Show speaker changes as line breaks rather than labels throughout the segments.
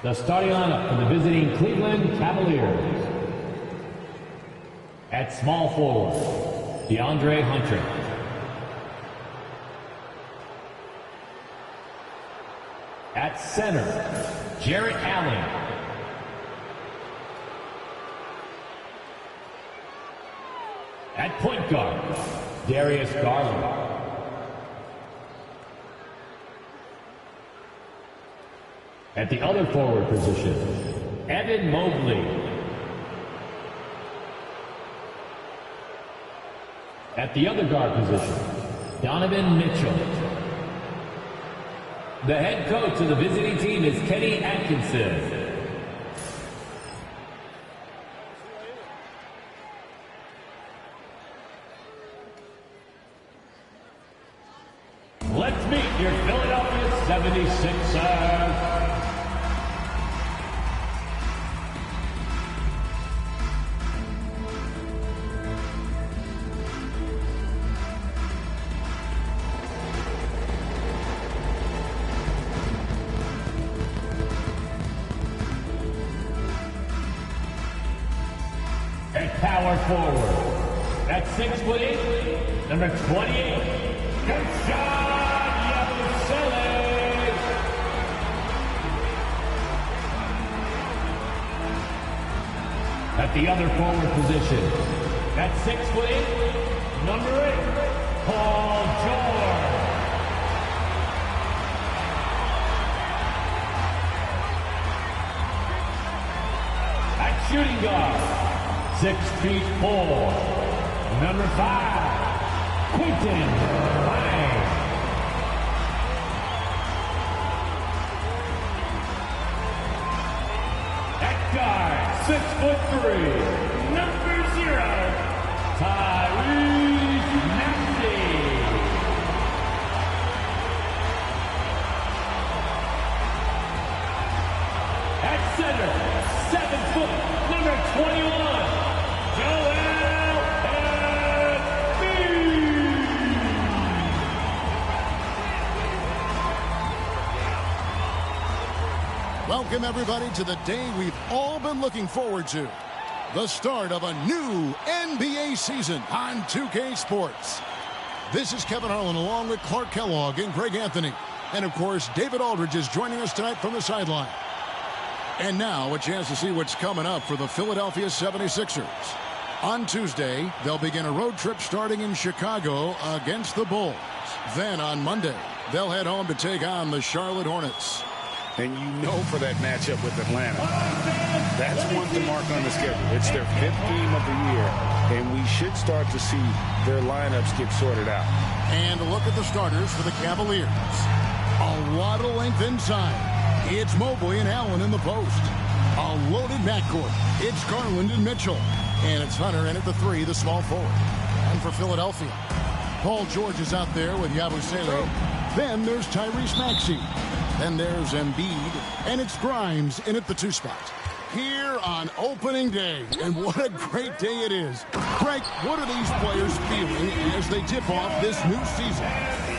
The starting lineup for the visiting Cleveland Cavaliers. At small forward, DeAndre Hunter. At center, Jarrett Allen. At point guard, Darius Garland. At the other forward position, Evan Mobley. At the other guard position, Donovan Mitchell. The head coach of the visiting team is Kenny Atkinson. Let's meet your Philadelphia 76ers. At power forward, at 6'8", number 28, at the other forward position, at 6'8", number 8, Paul George. At shooting guard, 6'4", number 5, Quentin Lang. At guard, 6'3", number 0, Tyrese Maxey. At center, 7 foot, number 21, Joel Embiid.
Welcome, everybody, to the day we've all been looking forward to. The start of a new NBA season on 2K Sports. This is Kevin Harlan along with Clark Kellogg and Greg Anthony. And, of course, David Aldridge is joining us tonight from the sideline. And now a chance to see what's coming up for the Philadelphia 76ers. On Tuesday, they'll begin a road trip starting in Chicago against the Bulls. Then on Monday, they'll head home to take on the Charlotte Hornets.
And you know for that matchup with Atlanta, that's one to mark on the schedule. It's their 5th game of the year, and we should start to see their lineups get sorted out.
And a look at the starters for the Cavaliers. A lot of length inside. It's Mobley and Allen in the post. A loaded backcourt. It's Garland and Mitchell. And it's Hunter in at the 3, the small forward. And for Philadelphia, Paul George is out there with Yabusele. Then there's Tyrese Maxey. Then there's Embiid. And it's Grimes in at the 2 spot. Here on opening day. And what a great day it is. Greg, what are these players feeling as they tip off this new season?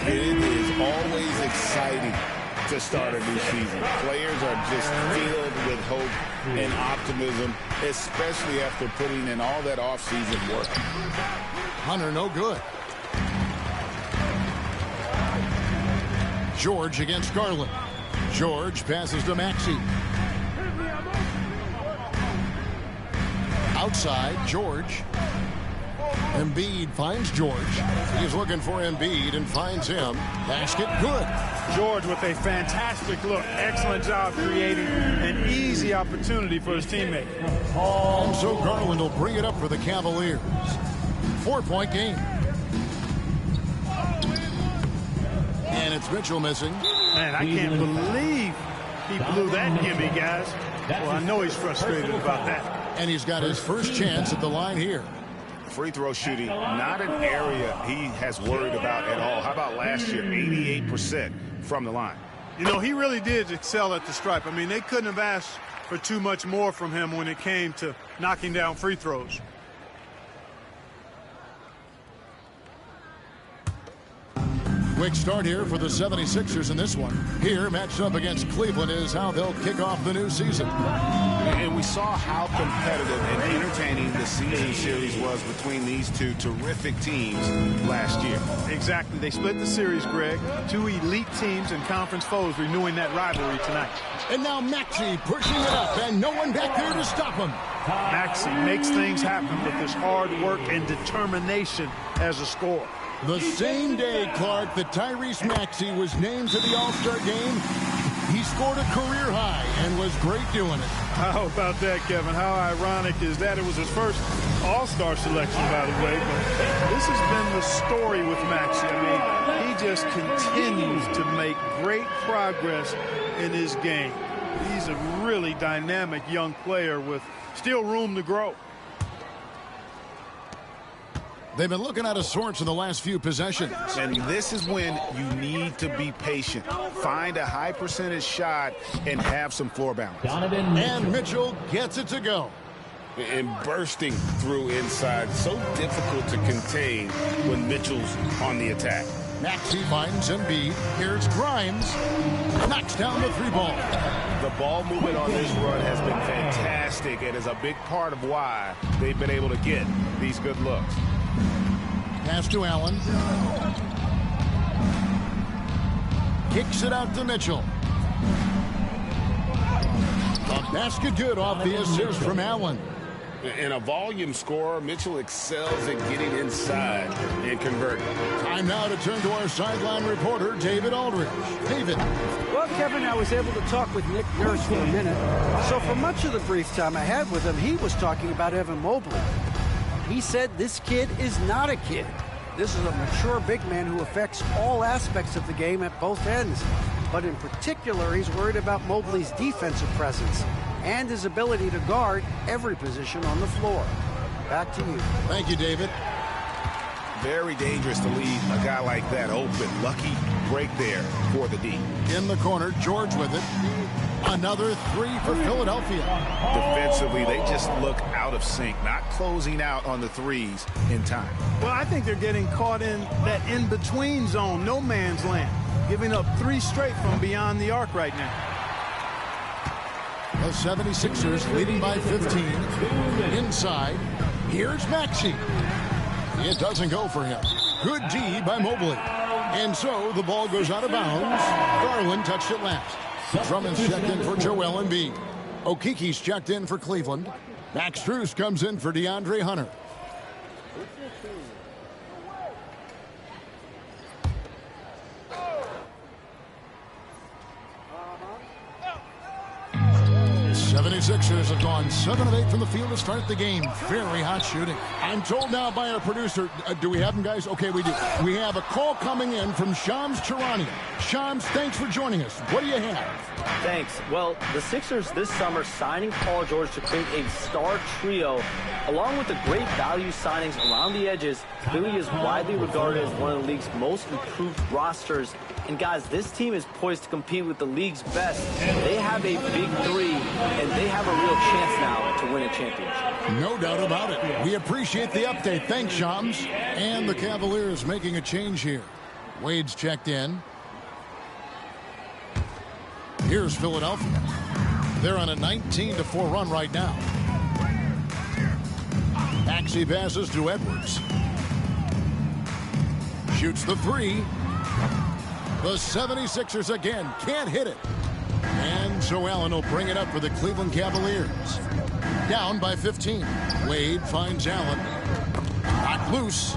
It is always exciting to start a new season. Players are just filled with hope and optimism, especially after putting in all that offseason work.
Hunter, no good. George against Garland. George passes to Maxey. Outside, George. Embiid finds George. He's looking for Embiid and finds him. Basket good.
George with a fantastic look. Excellent job creating an easy opportunity for his teammate.
And so Garland will bring it up for the Cavaliers. 4-point game. And it's Mitchell missing.
Man, I can't believe he blew that gimme, guys. Well, I know he's frustrated about that.
And he's got his first chance at the line here.
Free throw shooting, not an area he has worried about at all. How about last year, 88% from the line?
You know, he really did excel at the stripe. I mean, they couldn't have asked for too much more from him when it came to knocking down free throws.
Quick start here for the 76ers in this one. Here, matched up against Cleveland, is how they'll kick off the new season.
And we saw how competitive and entertaining the season series was between these two terrific teams last year.
Exactly. They split the series, Greg. Two elite teams and conference foes renewing that rivalry tonight.
And now Maxey pushing it up, and no one back there to stop him.
Maxey makes things happen with his hard work and determination as a scorer.
The same day, Clark, that Tyrese Maxey was named to the All-Star game, he scored a career high and was great doing it.
How about that, Kevin? How ironic is that? It was his first All-Star selection, by the way. But this has been the story with Maxey. I mean, he just continues to make great progress in his game. He's a really dynamic young player with still room to grow.
They've been looking out of sorts in the last few possessions.
And this is when you need to be patient. Find a high percentage shot and have some floor balance.
And Mitchell gets it to go.
And bursting through inside. So difficult to contain when Mitchell's on the attack.
Maxey finds Embiid. Here's Grimes. Knocks down the three ball.
The ball movement on this run has been fantastic and is a big part of why they've been able to get these good looks.
Pass to Allen. Kicks it out to Mitchell. The basket good off the assist from Allen.
In a volume scorer, Mitchell excels at getting inside and converting.
Time now to turn to our sideline reporter, David Aldridge. David.
Well, Kevin, I was able to talk with Nick Nurse for a minute. So for much of the brief time I had with him, he was talking about Evan Mobley. He said this kid is not a kid. This is a mature big man who affects all aspects of the game at both ends. But in particular, he's worried about Mobley's defensive presence and his ability to guard every position on the floor. Back to you.
Thank you, David.
Very dangerous to leave a guy like that open. Lucky break there for the D.
In the corner, George with it. Another three for Philadelphia.
Defensively, they just look out of sync, not closing out on the threes in time.
Well, I think they're getting caught in that in-between zone, no man's land, giving up three straight from beyond the arc right now.
The 76ers leading by 15. Inside, here's Maxey. It doesn't go for him. Good D by Mobley. And so the ball goes out of bounds. Garland touched it last. Drummond's checked in for Joel Embiid. Okiki's checked in for Cleveland. Max Strus comes in for DeAndre Hunter. The 76ers have gone 7 of 8 from the field to start the game. Very hot shooting. I'm told now by our producer, do we have him, guys? Okay, we do. We have a call coming in from Shams Charania. Shams, thanks for joining us. What do you have?
Thanks. Well, the Sixers this summer signing Paul George to create a star trio, along with the great value signings around the edges. Philly is widely regarded as one of the league's most improved rosters. And guys, this team is poised to compete with the league's best. They have a big three, and they have a real chance now to win a championship.
No doubt about it. We appreciate the update. Thanks, Shams. And the Cavaliers making a change here. Wade's checked in. Here's Philadelphia. They're on a 19-4 run right now. Maxey passes to Edwards. Shoots the three. The 76ers again can't hit it. And so Allen will bring it up for the Cleveland Cavaliers. Down by 15. Wade finds Allen. Knocked loose.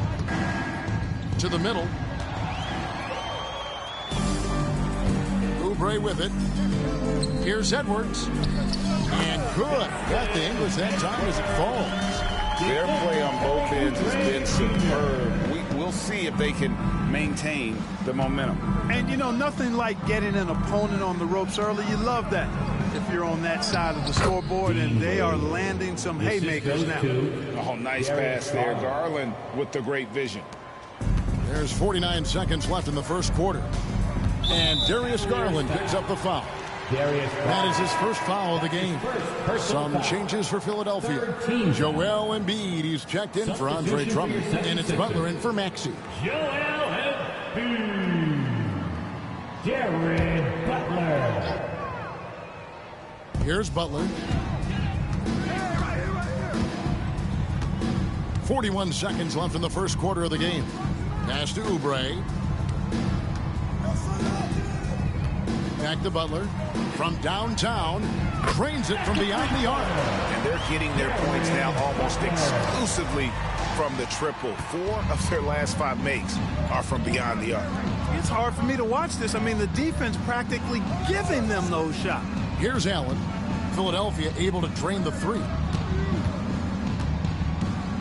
To the middle. Oubre with it. Here's Edwards. And good. Got the English that time as it falls.
Their play on both ends has been superb. We'll see if they can maintain the momentum.
And, you know, nothing like getting an opponent on the ropes early. You love that if you're on that side of the scoreboard, and they are landing some haymakers now.
Oh, nice pass there. Garland with the great vision.
There's 49 seconds left in the first quarter. And Darius Garland picks up the foul. That is his first foul of the game. Some changes for Philadelphia. Joel Embiid, he's checked in for Andre Drummond. And it's Butler in for Maxey.
Jared Butler.
Here's Butler. 41 seconds left in the first quarter of the game. Pass to Oubre. Back to Butler. From downtown. Drains it from beyond the arc.
And they're getting their points now almost exclusively from the triple. 4 of their last 5 makes are from beyond the arc.
It's hard for me to watch this. I mean, the defense practically giving them those shots.
Here's Allen. Philadelphia able to drain the 3.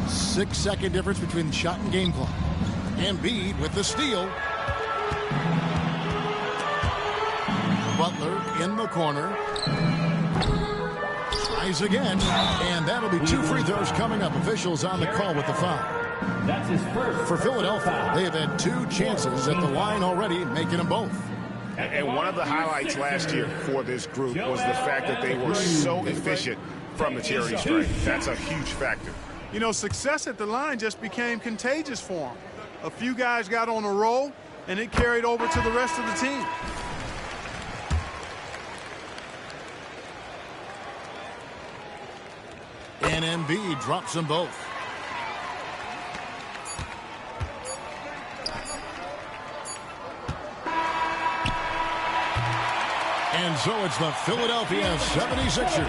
6-second difference between shot and game clock. Embiid with the steal. Butler in the corner. Tries again. And that'll be 2 free throws coming up. Officials on the call with the foul.
That's his first.
For Philadelphia, they have had 2 chances at the line already, making them both.
And one of the highlights last year for this group was the fact that they were so efficient from the charity stripe. That's a huge factor.
You know, success at the line just became contagious for them. A few guys got on a roll, and it carried over to the rest of the team.
And Embiid drops them both. And so it's the Philadelphia 76ers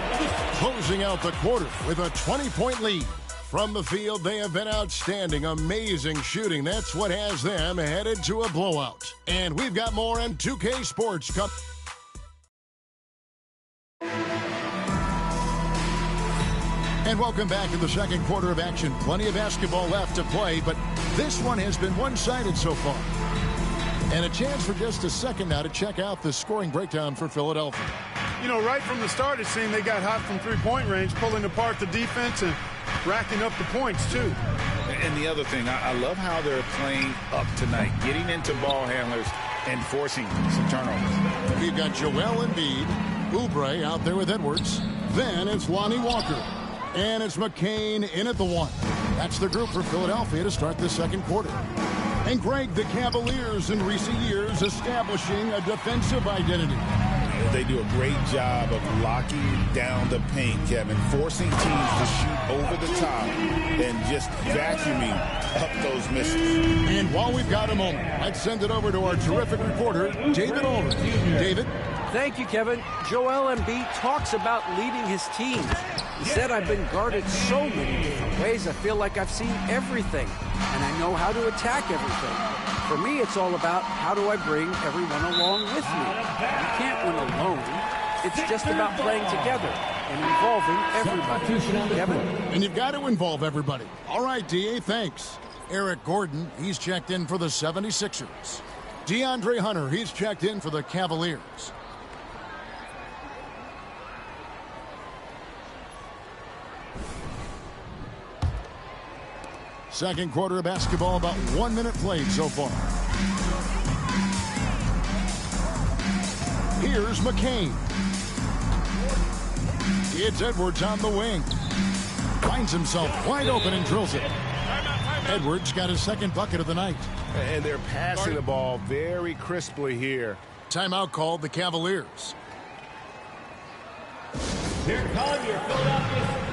closing out the quarter with a 20-point lead. From the field, they have been outstanding, amazing shooting. That's what has them headed to a blowout. And we've got more on 2K Sports coming. And welcome back to the second quarter of action. Plenty of basketball left to play, but this one has been one-sided so far. And a chance for just a second now to check out the scoring breakdown for Philadelphia.
You know, right from the start, it seemed they got hot from three-point range, pulling apart the defense and racking up the points, too.
And the other thing, I love how they're playing up tonight, getting into ball handlers and forcing some turnovers.
We've got Joel Embiid, Oubre out there with Edwards. Then it's Lonnie Walker. And it's McCain in at the 1. That's the group for Philadelphia to start the second quarter. And Greg, the Cavaliers in recent years establishing a defensive identity.
They do a great job of locking down the paint, Kevin, forcing teams to shoot over the top and just vacuuming up those misses.
And while we've got a moment, let's send it over to our terrific reporter, David Aldridge. David?
Thank you, Kevin. Joel Embiid talks about leading his team. He said, I've been guarded so many different ways, I feel like I've seen everything, and I know how to attack everything. For me, it's all about how do I bring everyone along with me. You can't win alone. It's just about playing together and involving everybody. Kevin?
And you've got to involve everybody. All right, D.A., thanks. Eric Gordon, he's checked in for the 76ers. DeAndre Hunter, he's checked in for the Cavaliers. Second quarter of basketball, about 1 minute played so far. Here's McCain. It's Edwards on the wing. Finds himself wide open and drills it. Edwards got his second bucket of the night.
And they're passing the ball very crisply here.
Timeout called the Cavaliers.
Here calling your Philadelphia.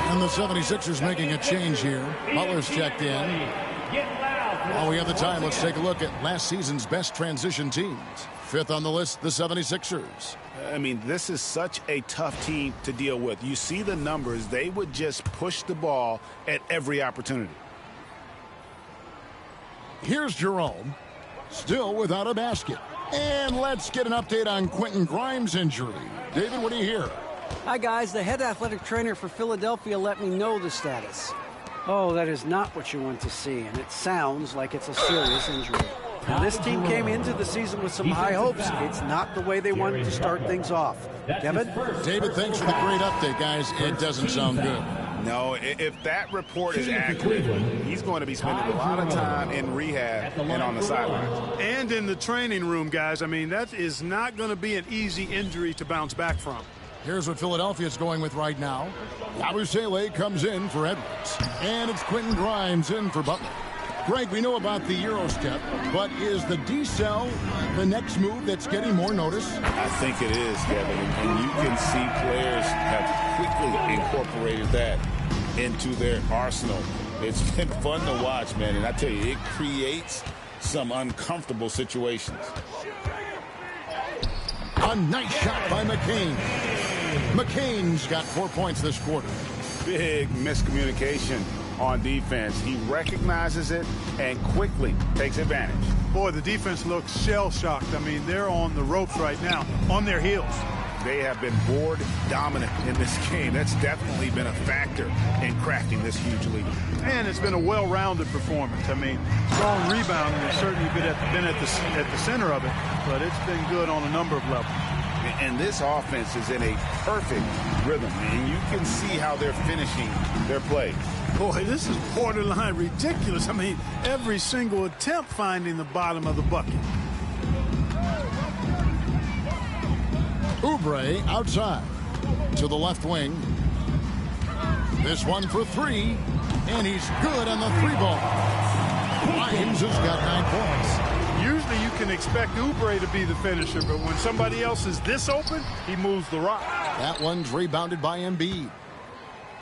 And the 76ers making a change here. Butler's checked in. While we have the time, let's take a look at last season's best transition teams. Fifth on the list, the 76ers.
I mean, this is such a tough team to deal with. You see the numbers. They would just push the ball at every opportunity.
Here's Jerome, still without a basket. And let's get an update on Quentin Grimes' injury. David, what do you hear?
Hi, guys. The head athletic trainer for Philadelphia let me know the status. Oh, that is not what you want to see, and it sounds like it's a serious injury. Now, this team came into the season with some high hopes. It's not the way they wanted to start things off. Kevin?
David, thanks for the great update, guys. It doesn't sound good.
No, if that report is accurate, he's going to be spending a lot of time in rehab and on the sidelines.
And in the training room, guys. I mean, that is not going to be an easy injury to bounce back from.
Here's what Philadelphia's going with right now. Yabusele comes in for Edwards. And it's Quentin Grimes in for Butler. Greg, we know about the Euro step, but is the decel the next move that's getting more notice?
I think it is, Kevin, and you can see players have quickly incorporated that into their arsenal. It's been fun to watch, man, and I tell you, it creates some uncomfortable situations.
A nice shot by McCain. McCain's got 4 points this quarter.
Big miscommunication on defense. He recognizes it and quickly takes advantage.
Boy, the defense looks shell-shocked. I mean, they're on the ropes right now, on their heels.
They have been board dominant in this game. That's definitely been a factor in crafting this huge lead.
And it's been a well-rounded performance. I mean, strong rebounding has certainly been at the center of it, but it's been good on a number of levels.
And this offense is in a perfect rhythm, and you can see how they're finishing their play.
Boy, this is borderline ridiculous. I mean, every single attempt finding the bottom of the bucket.
Oubre outside to the left wing. This one for three, and he's good on the three ball. Williams has got 9 points.
Usually you can expect Oubre to be the finisher, but when somebody else is this open, he moves the rock.
That one's rebounded by Embiid.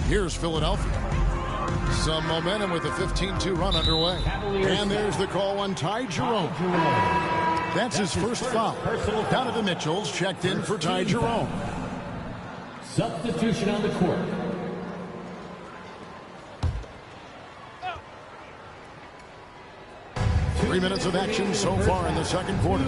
Here's Philadelphia. Some momentum with a 15-2 run underway. And there's the call on Ty Jerome. That's his first foul. Donovan Mitchell's checked in for Ty Jerome.
Substitution on the court.
Three minutes of action so far in the second quarter.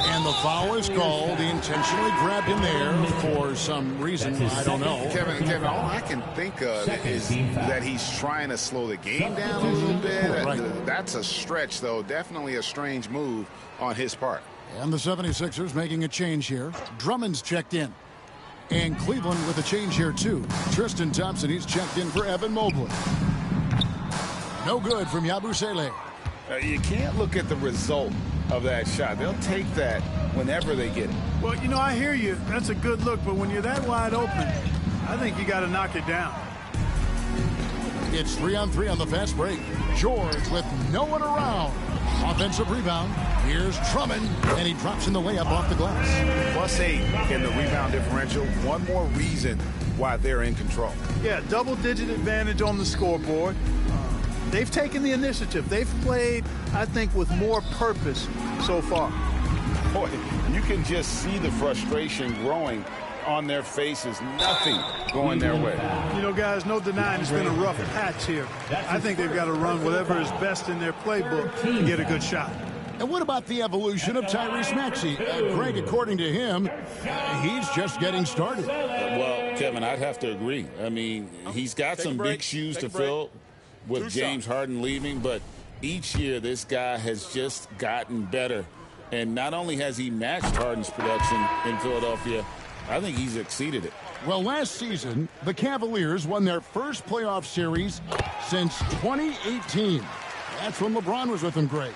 And the foul is called. He intentionally grabbed him there for some reason. I don't know.
Kevin, all I can think of is that he's trying to slow the game down a little bit.
Right.
That's a stretch, though. Definitely a strange move on his part.
And the 76ers making a change here. Drummond's checked in. And Cleveland with a change here, too. Tristan Thompson, he's checked in for Evan Mobley. No good from Yabusele.
You can't look at the result of that shot. They'll take that whenever they get it.
Well, you know, I hear you. That's a good look, but when you're that wide open, I think you got to knock it down.
It's 3-on-3 on the fast break. George with no one around. Offensive rebound. Here's Drummond, and he drops in the layup off the glass.
+8 in the rebound differential. One more reason why they're in control.
Yeah, double-digit advantage on the scoreboard. They've taken the initiative. They've played, I think, with more purpose so far.
Boy, you can just see the frustration growing on their faces. Nothing going their way.
You know, guys, no denying it's been a rough patch here. I think they've got to run whatever is best in their playbook to get a good shot.
And what about the evolution of Tyrese Maxey? Greg, according to him, he's just getting started.
Well, Kevin, I'd have to agree. I mean, he's got some big shoes to fill with James Harden leaving, but each year this guy has just gotten better. And not only has he matched Harden's production in Philadelphia, I think he's exceeded it.
Well, last season, the Cavaliers won their first playoff series since 2018. That's when LeBron was with them, Greg.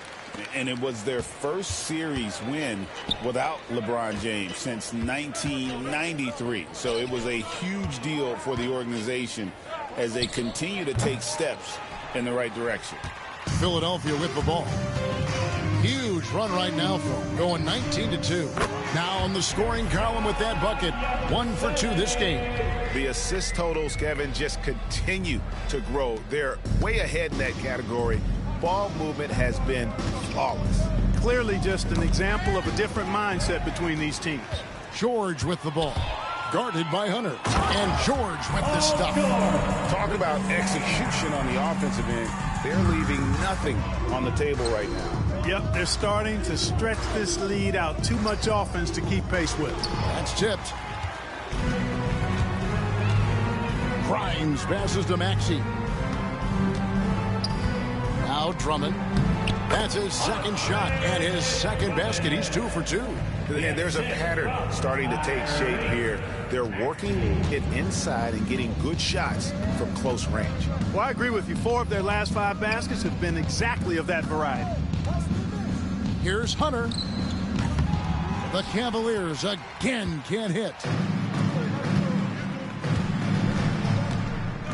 And it was their first series win without LeBron James since 1993. So it was a huge deal for the organization as they continue to take steps in the right direction.
Philadelphia with the ball. Huge run right now for them, going 19-2. Now on the scoring column with that bucket, 1 for 2 this game.
The assist totals, Kevin, just continue to grow. They're way ahead in that category. Ball movement has been flawless.
Clearly just an example of a different mindset between these teams.
George with the ball. Guarded by Hunter. And George with the stuff.
Talking about execution on the offensive end, they're leaving nothing on the table right now.
Yep, they're starting to stretch this lead out. Too much offense to keep pace with.
That's tipped. Grimes passes to Maxey. Now Drummond. That's his second shot and his second basket. He's 2 for 2.
And there's a pattern starting to take shape here. They're working it inside and getting good shots from close range.
Well, I agree with you. 4 of their last 5 baskets have been exactly of that variety.
Here's Hunter. The Cavaliers again can't hit.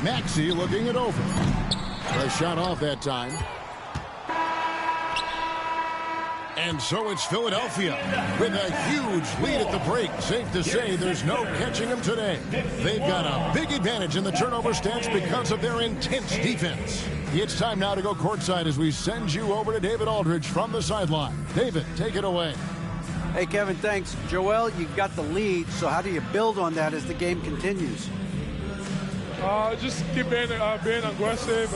Maxey looking it over. A shot off that time. And so it's Philadelphia with a huge lead at the break. Safe to say there's no catching them today. They've got a big advantage in the turnover stats because of their intense defense. It's time now to go courtside as we send you over to David Aldridge from the sideline. David, take it away.
Hey, Kevin, thanks. Joel, you got the lead, so how do you build on that as the game continues?
Just keep being aggressive.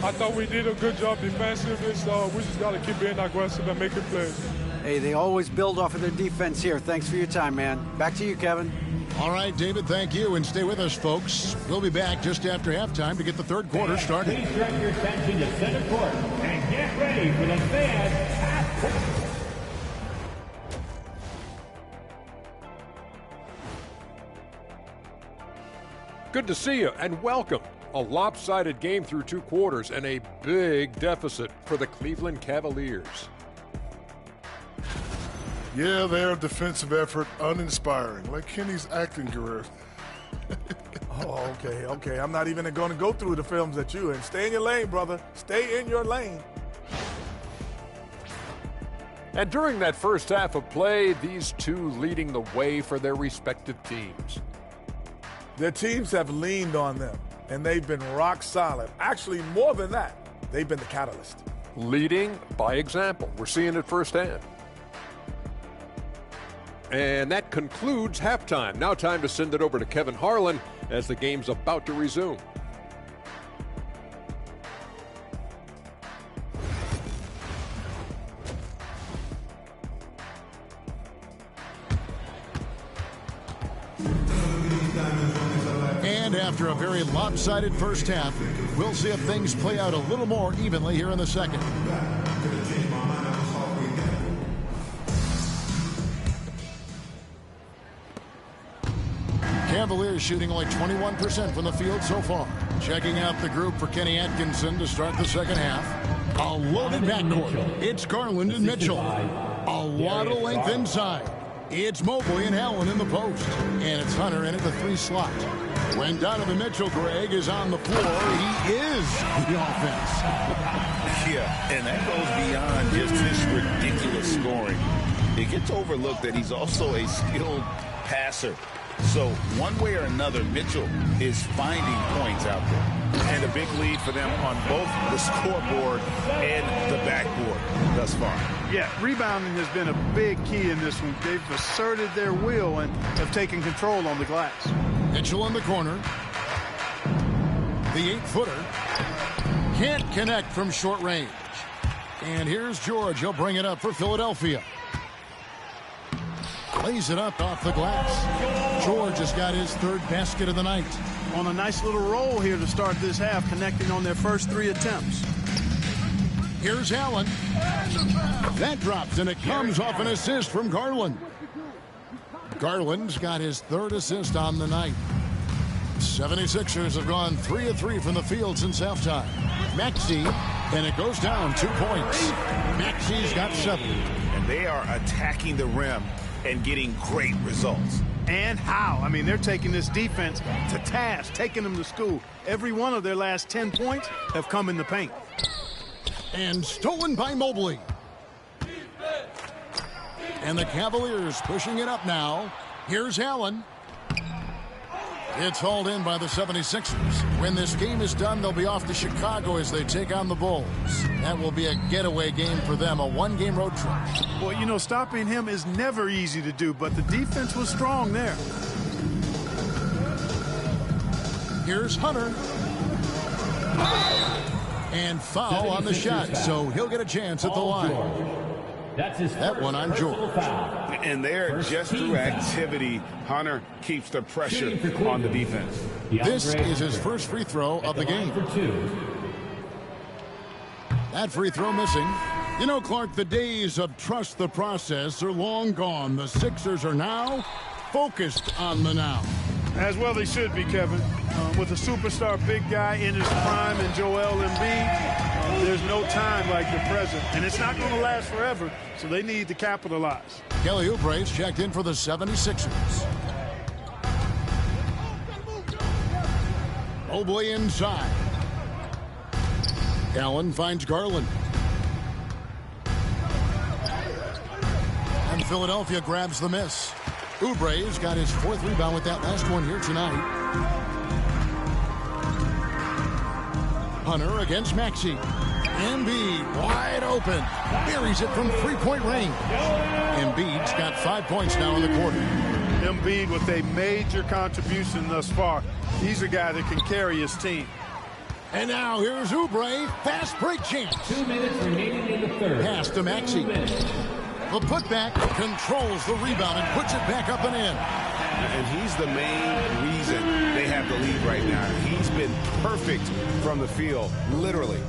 I thought we did a good job defensively, so we just got to keep being aggressive and making plays.
Hey, they always build off of their defense here. Thanks for your time, man. Back to you, Kevin.
All right, David, thank you, and stay with us, folks. We'll be back just after halftime to get the third quarter started.
Please direct your attention to center court and get ready for the fans half court.
Good to see you and welcome. A lopsided game through 2 quarters and a big deficit for the Cleveland Cavaliers.
Yeah, their defensive effort uninspiring, like Kenny's acting career.
Oh, okay. I'm not even going to go through the films that you and stay in your lane, brother. Stay in your lane.
And during that first half of play, these two leading the way for their respective teams.
Their teams have leaned on them, and they've been rock solid. Actually, more than that, they've been the catalyst.
Leading by example. We're seeing it firsthand. And that concludes halftime. Now time to send it over to Kevin Harlan as the game's about to resume.
And after a very lopsided first half, we'll see if things play out a little more evenly here in the second. Cavaliers shooting only 21% from the field so far. Checking out the group for Kenny Atkinson to start the second half. A loaded backcourt. It's Garland and Mitchell. A lot of length inside. It's Mobley and Allen in the post. And it's Hunter in at the 3 slot. When Donovan Mitchell, Greg, is on the floor, he is the offense.
Yeah, and that goes beyond just his ridiculous scoring. It gets overlooked that he's also a skilled passer. So one way or another, Mitchell is finding points out there. And a big lead for them on both the scoreboard and the backboard thus far.
Yeah, rebounding has been a big key in this one. They've asserted their will and have taken control on the glass.
Mitchell in the corner. The 8-footer. Can't connect from short range. And here's George. He'll bring it up for Philadelphia. Lays it up off the glass. George has got his 3rd basket of the night.
On a nice little roll here to start this half, connecting on their first 3 attempts.
Here's Allen. That drops, and it comes off an assist from Garland. Garland's got his 3rd assist on the night. 76ers have gone 3 of 3 from the field since halftime. Maxey, and it goes down 2 points. Maxey's got 7.
And they are attacking the rim and getting great results.
And how? I mean, they're taking this defense to task, taking them to school. Every one of their last 10 points have come in the paint.
And stolen by Mobley. And the Cavaliers pushing it up now. Here's Allen. It's hauled in by the 76ers. When this game is done, they'll be off to Chicago as they take on the Bulls. That will be a getaway game for them, a 1-game road trip.
Well, you know, stopping him is never easy to do, but the defense was strong there.
Here's Hunter. And foul on the shot, so he'll get a chance at the line.
That's his
that one on George.
And there, just through activity, Hunter keeps the pressure on the defense.
This is his first free throw of the game. That free throw missing. You know, Clark, the days of trust the process are long gone. The Sixers are now focused on the now.
As well they should be, Kevin. With a superstar big guy in his prime and Joel Embiid, there's no time like the present. And it's not going to last forever, so they need to capitalize.
Kelly Oubre's checked in for the 76ers. Mobley inside. Allen finds Garland. And Philadelphia grabs the miss. Oubre's got his 4th rebound with that last one here tonight. Hunter against Maxey. Embiid wide open. Buries it from 3-point range. Embiid's got 5 points now in the quarter.
Embiid with a major contribution thus far. He's a guy that can carry his team.
And now here's Oubre. Fast break chance.
2 minutes remaining in the third.
Pass to Maxey. The putback controls the rebound and puts it back up and in.
And he's the main reason they have the lead right now. He's been perfect from the field, literally.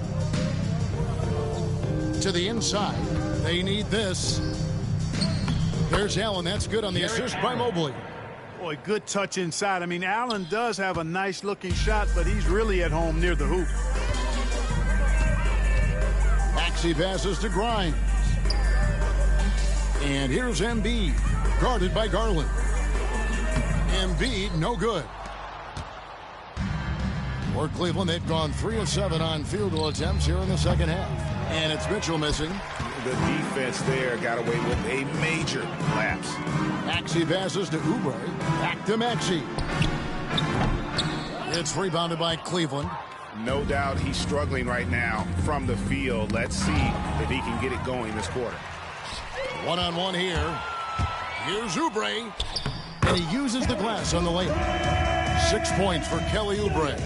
To the inside. They need this. There's Allen. That's good on the assist by Mobley.
Boy, good touch inside. I mean, Allen does have a nice-looking shot, but he's really at home near the hoop.
Maxey passes to Grimes. And here's Embiid, guarded by Garland. Embiid, no good. For Cleveland, they've gone 3 of 7 on field goal attempts here in the second half. And it's Mitchell missing.
The defense there got away with a major lapse.
Maxey passes to Oubre. Back to Maxey. It's rebounded by Cleveland.
No doubt he's struggling right now from the field. Let's see if he can get it going this quarter.
One-on-one here. Here's Oubre. And he uses the glass on the layup. 6 points for Kelly Oubre.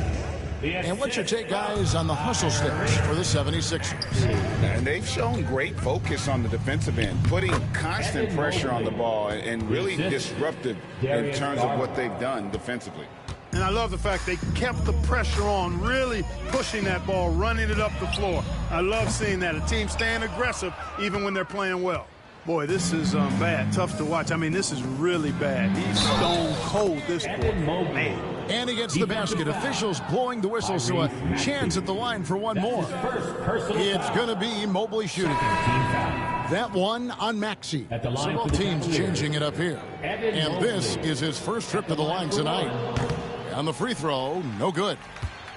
And what's your take, guys, on the hustle steps for the 76ers?
And they've shown great focus on the defensive end, putting constant pressure on the ball and really disruptive in terms of what they've done defensively.
And I love the fact they kept the pressure on, really pushing that ball, running it up the floor. I love seeing that. A team staying aggressive even when they're playing well. Boy, this is bad. Tough to watch. I mean, this is really bad. He's stone cold this quarter. Man.
And he gets the basket. Officials blowing the whistle, so a chance at the line for one more. It's going to be Mobley shooting. That one on Maxey. So both teams changing it up here. And this is his first trip to the line tonight. On the free throw, no good.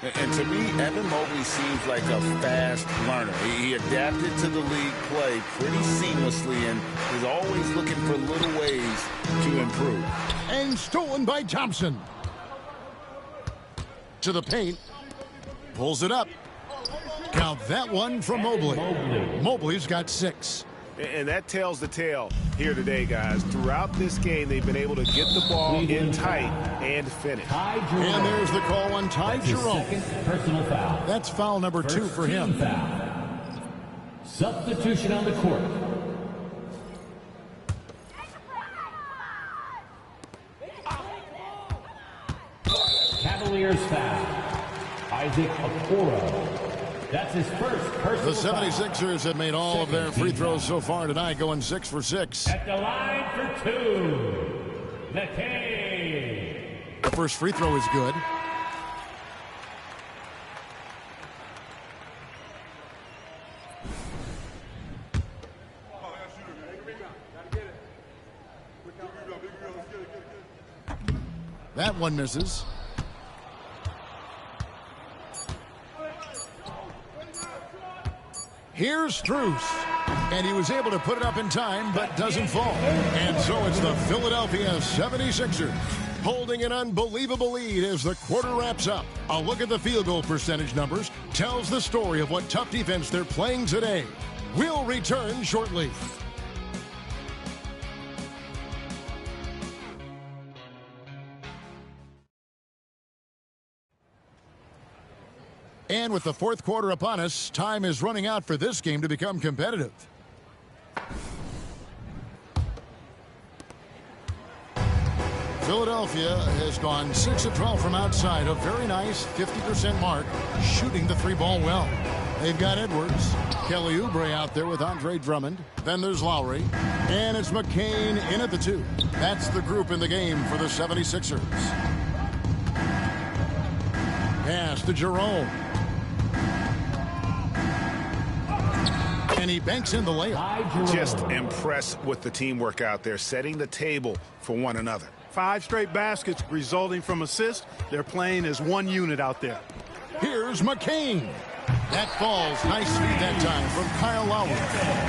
And to me, Evan Mobley seems like a fast learner. He adapted to the league play pretty seamlessly and is always looking for little ways to improve.
And stolen by Thompson. To the paint. Pulls it up. Count that one from Mobley. Mobley's got 6.
And that tells the tale here today, guys. Throughout this game, they've been able to get the ball in tight and finish.
And there's the call on Ty Jerome.
Personal foul.
That's foul number 2 for him.
Foul. Substitution on the court. Cavaliers foul. Isaac Okoro. That's his first personal
The 76ers have made all of their free throws so far tonight, going 6 for 6.
At the line for 2, McKay.
The first free throw is good. That one misses. Here's Strus. And he was able to put it up in time, but doesn't fall. And so it's the Philadelphia 76ers holding an unbelievable lead as the quarter wraps up. A look at the field goal percentage numbers tells the story of what tough defense they're playing today. We'll return shortly. And with the fourth quarter upon us, time is running out for this game to become competitive. Philadelphia has gone 6 of 12 from outside, a very nice 50% mark, shooting the 3-ball well. They've got Edwards, Kelly Oubre out there with Andre Drummond. Then there's Lowry, and it's McCain in at the 2. That's the group in the game for the 76ers. Pass to Jerome. And he banks in the layup.
Just impressed with the teamwork out there, setting the table for one another.
5 straight baskets resulting from assists. They're playing as one unit out there.
Here's McCain. That falls. Nice feed that time from Kyle Lowry.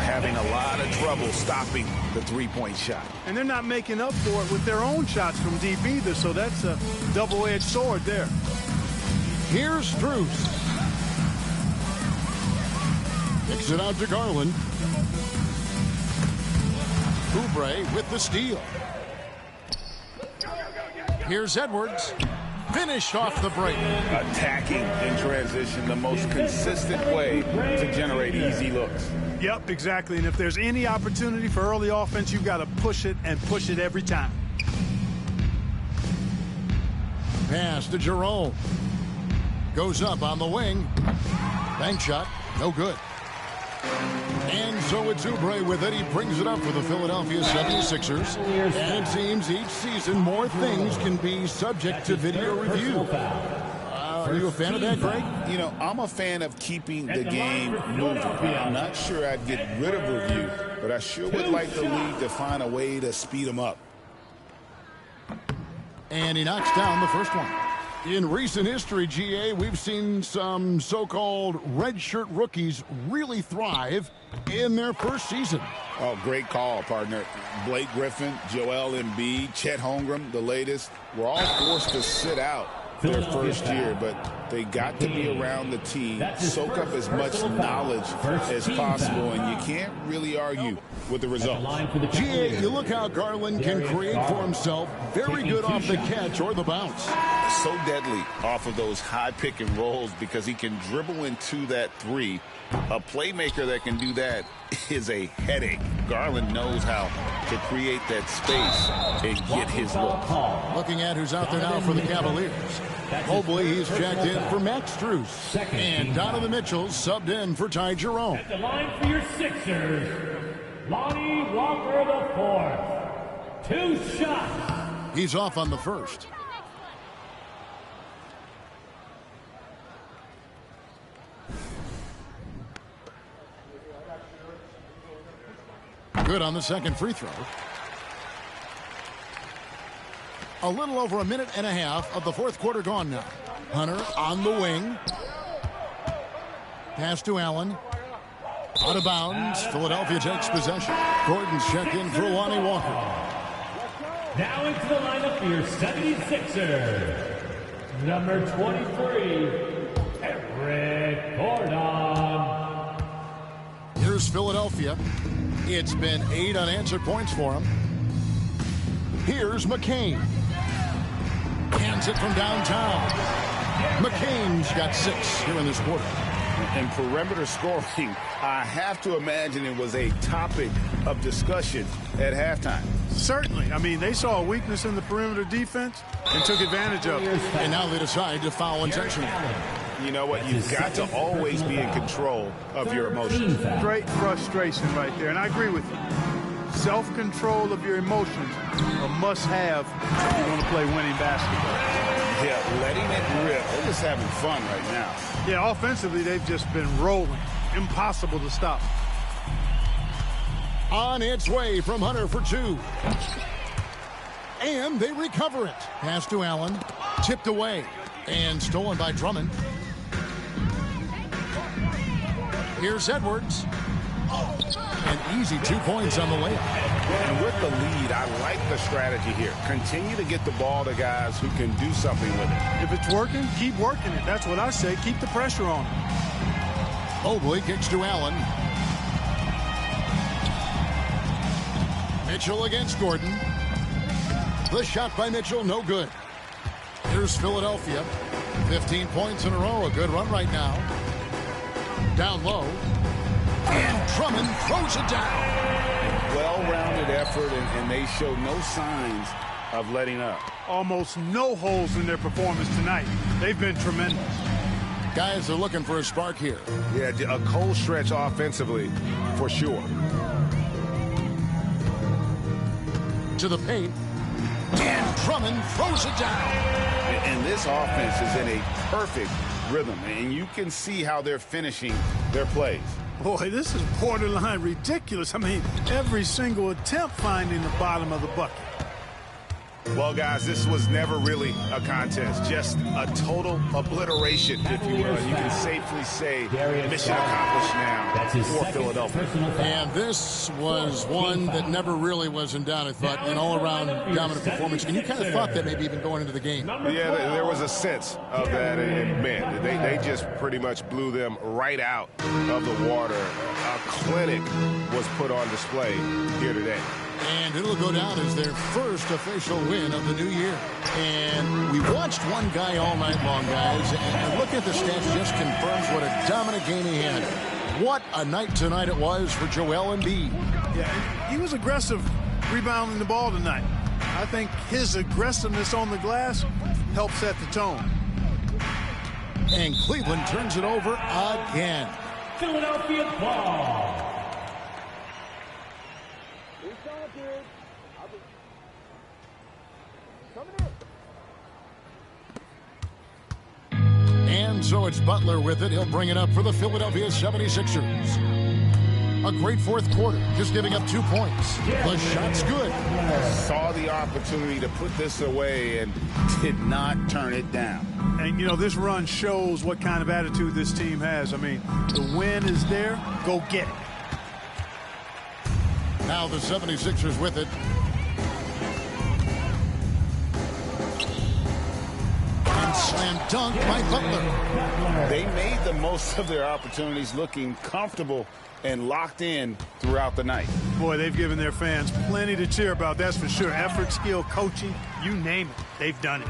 Having a lot of trouble stopping the three-point shot.
And they're not making up for it with their own shots from deep either, so that's a double-edged sword there.
Here's Strus. Kicks it out to Garland. Oubre with the steal. Here's Edwards. Finished off the break.
Attacking in transition, the most consistent way to generate easy looks.
Yep, exactly. And if there's any opportunity for early offense, you've got to push it and push it every time.
Pass to Jerome. Goes up on the wing. Bank shot. No good. And so it's Oubre with it. He brings it up for the Philadelphia 76ers. And it seems each season more things can be subject to video review. Are you a fan of that, Greg?
You know, I'm a fan of keeping the game moving. I'm not sure I'd get rid of review, but I sure would like the league to find a way to speed them up.
And he knocks down the first one. In recent history, GA, we've seen some so-called redshirt rookies really thrive in their first season.
Oh, great call, partner. Blake Griffin, Joel Embiid, Chet Holmgren, the latest, were all forced to sit out their first year, but they got to be around the team, soak up as much knowledge as possible, and you can't really argue with the results.
GA, you look how Garland can create for himself. Very good off the catch or the bounce.
So deadly off of those high pick and rolls because he can dribble into that three. A playmaker that can do that is a headache. Garland knows how to create that space and get his look.
Looking at who's out there now for the Cavaliers. Mobley, he's checked in for Max Strus. And Donovan Mitchell subbed in for Ty Jerome.
At the line for your Sixers, Lonnie Walker IV. 2 shots.
He's off on the first. Good on the second free throw. A little over a minute and a half of the fourth quarter gone now. Hunter on the wing. Pass to Allen. Out of bounds. Philadelphia takes possession. Gordon's checked in for Lonnie Walker.
Now into the lineup for your 76ers. Number 23, Eric Gordon.
Here's Philadelphia. It's been 8 unanswered points for him. Here's McCain. Hands it from downtown. McCain's got 6 here in this quarter.
And perimeter scoring, I have to imagine it was a topic of discussion at halftime.
Certainly. I mean, they saw a weakness in the perimeter defense and took advantage of it.
And now they decide to foul intentionally.
You know what? You've got to always be in control of your emotions.
Great frustration right there, and I agree with you. Self-control of your emotions a must-have if you want to play winning basketball.
Yeah, letting it rip. They're just having fun right now.
Yeah, offensively, they've just been rolling. Impossible to stop.
On its way from Hunter for 2. And they recover it. Pass to Allen. Tipped away. And stolen by Drummond. Here's Edwards. An easy 2 points on the layup.
And with the lead, I like the strategy here. Continue to get the ball to guys who can do something with it.
If it's working, keep working it. That's what I say. Keep the pressure on.
Mobley kicks to Allen. Mitchell against Gordon. The shot by Mitchell, no good. Here's Philadelphia. 15 points in a row. A good run right now. Down low. And Drummond throws it down.
Well-rounded effort, and they show no signs of letting up.
Almost no holes in their performance tonight. They've been tremendous.
Guys are looking for a spark here.
Yeah, a cold stretch offensively, for sure.
To the paint. And Drummond throws it down.
And this offense is in a perfect rhythm, and you can see how they're finishing their plays.
Boy, this is borderline ridiculous. I mean, every single attempt finding the bottom of the bucket.
Well, guys, this was never really a contest, just a total obliteration, if you will. You can safely say mission accomplished now for Philadelphia.
And this was one that never really was in doubt, I thought, an all-around dominant performance. And you kind of thought that maybe even going into the game.
Yeah, there was a sense of that, and man, they just pretty much blew them right out of the water. A clinic was put on display here today.
And it'll go down as their first official win of the new year. And we watched one guy all night long, guys, and looking at the stats just confirms what a dominant game he had. What a night tonight it was for Joel Embiid.
Yeah, he was aggressive rebounding the ball tonight. I think his aggressiveness on the glass helped set the tone.
And Cleveland turns it over again.
Philadelphia ball.
And so it's Butler with it. He'll bring it up for the Philadelphia 76ers. A great fourth quarter, just giving up 2 points. The shot's good.
Saw the opportunity to put this away and did not turn it down.
And, you know, this run shows what kind of attitude this team has. I mean, the win is there. Go get it.
Now the 76ers with it. And slam dunk by Butler.
They made the most of their opportunities, looking comfortable and locked in throughout the night.
Boy, they've given their fans plenty to cheer about, that's for sure. Effort, skill, coaching, you name it, they've done it.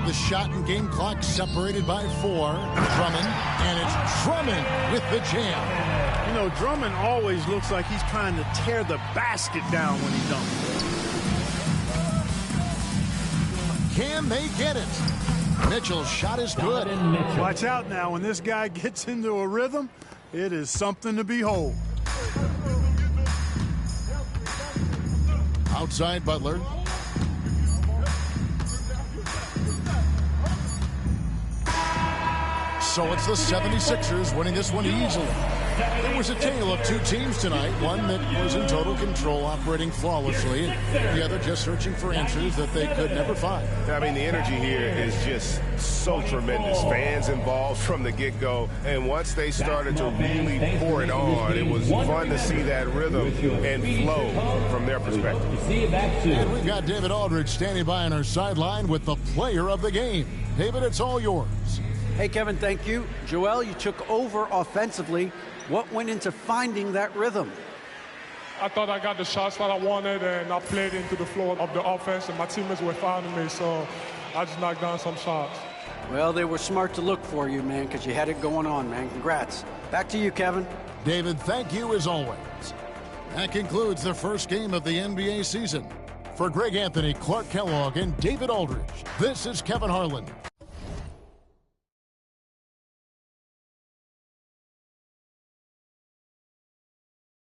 The shot and game clock separated by 4. Drummond, and it's Drummond with the jam.
You know, Drummond always looks like he's trying to tear the basket down when he dunks.
Can they get it? Mitchell's shot is good.
Watch out now. When this guy gets into a rhythm, it is something to behold.
Outside Butler. So it's the 76ers winning this one easily. It was a tale of two teams tonight, one that was in total control, operating flawlessly, and the other just searching for answers that they could never find.
I mean, the energy here is just so tremendous. Fans involved from the get-go, and once they started to really pour it on, it was fun to see that rhythm and flow from their perspective.
And we've got David Aldridge standing by on our sideline with the player of the game. David, it's all yours.
Hey, Kevin, thank you. Joel, you took over offensively. What went into finding that rhythm?
I thought I got the shots that I wanted, and I played into the flow of the offense, and my teammates were fouling me, so I just knocked down some shots.
Well, they were smart to look for you, man, because you had it going on, man. Congrats. Back to you, Kevin.
David, thank you as always. That concludes the first game of the NBA season. For Greg Anthony, Clark Kellogg, and David Aldridge, this is Kevin Harlan.